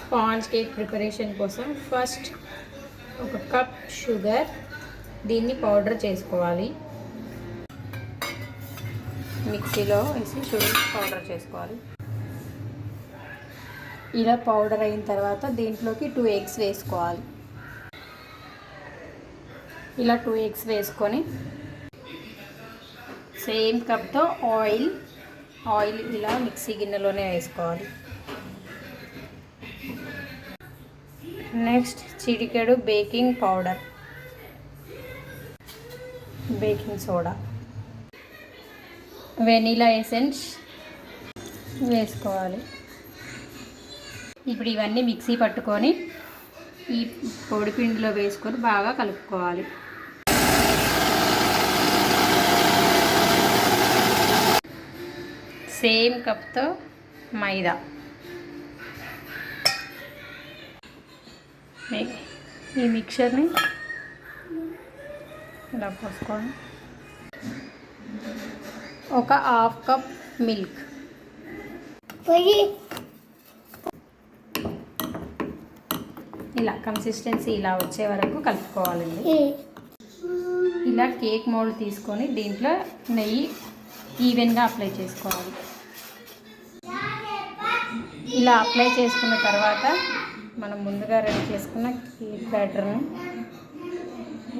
Sponge cake preparation కోసం first ఒక cup sugar, దీన్ని పౌడర్ చేసుకోవాలి. మిక్సీలో వేసి షుగర్ పౌడర్ చేసుకోవాలి. ఇలా పౌడర్ అయిన తర్వాత దీంట్లోకి 2 ఎగ్స్ వేసుకోవాలి. ఇలా 2 ఎగ్స్ వేసుకొని సేమ్ కప్తో ఆయిల్ ఇలా మిక్సీ గిన్నెలోనే వేసుకోవాలి. నెక్స్ట్ చిటికెడు baking powder, baking soda, vanilla essence వేసుకోవాలి. ఇప్పుడు ఇవన్నీ మిక్సీ పట్టుకొని ఈ పొడిపిండిలో వేసుకొని బాగా కలుపుకోవాలి. సేమ్ కప్తో మైదా, ఈ మిక్చర్ని ఇలా పోసుకోండి. ఒక హాఫ్ కప్ మిల్క్, ఇలా కన్సిస్టెన్సీ ఇలా వచ్చే వరకు కలుపుకోవాలండి. ఇలా కేక్ మౌల్డ్ తీసుకొని దీంట్లో నెయ్యి ఈవెన్గా అప్లై చేసుకోవాలి. ఇలా అప్లై చేసుకున్న తర్వాత మనం ముందుగా రెడీ చేసుకున్న కేక్ బ్యాటర్ని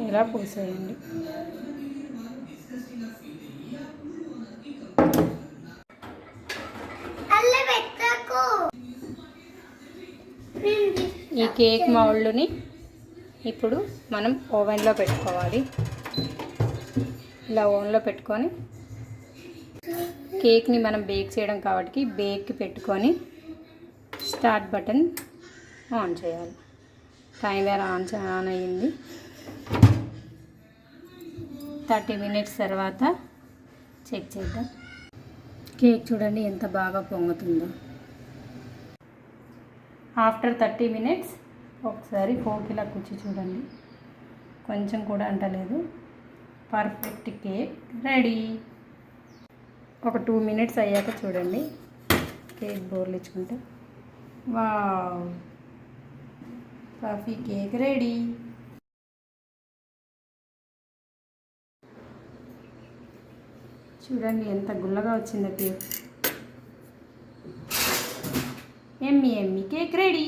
ఇలా పూసేయండి. ఈ కేక్ మౌల్డ్ని ఇప్పుడు మనం ఓవెన్లో పెట్టుకోవాలి. ఇలా ఓవెన్లో పెట్టుకొని కేక్ని మనం బేక్ చేయడం కాబట్టి బేక్ పెట్టుకొని స్టార్ట్ బటన్ ఆన్ చేయాలి. టైమర్ ఆన్ అయ్యింది. 30 మినిట్స్ తర్వాత చెక్ చేద్దాం. కేక్ చూడండి ఎంత బాగా పొంగుతుందో. ఆఫ్టర్ 30 మినిట్స్ ఒకసారి ఫోక్ ఇలా కూర్చి చూడండి, కొంచెం కూడా అంటలేదు. Perfect cake ready. ఒక 2 మినిట్స్ అయ్యాక చూడండి కేక్ బోర్లు ఇచ్చుకుంటే, వావ్, కాఫీ కేక్ రెడీ. చూడండి ఎంత గుల్లగా వచ్చిందో కేక్. ఎమ్మి కేక్ రెడీ.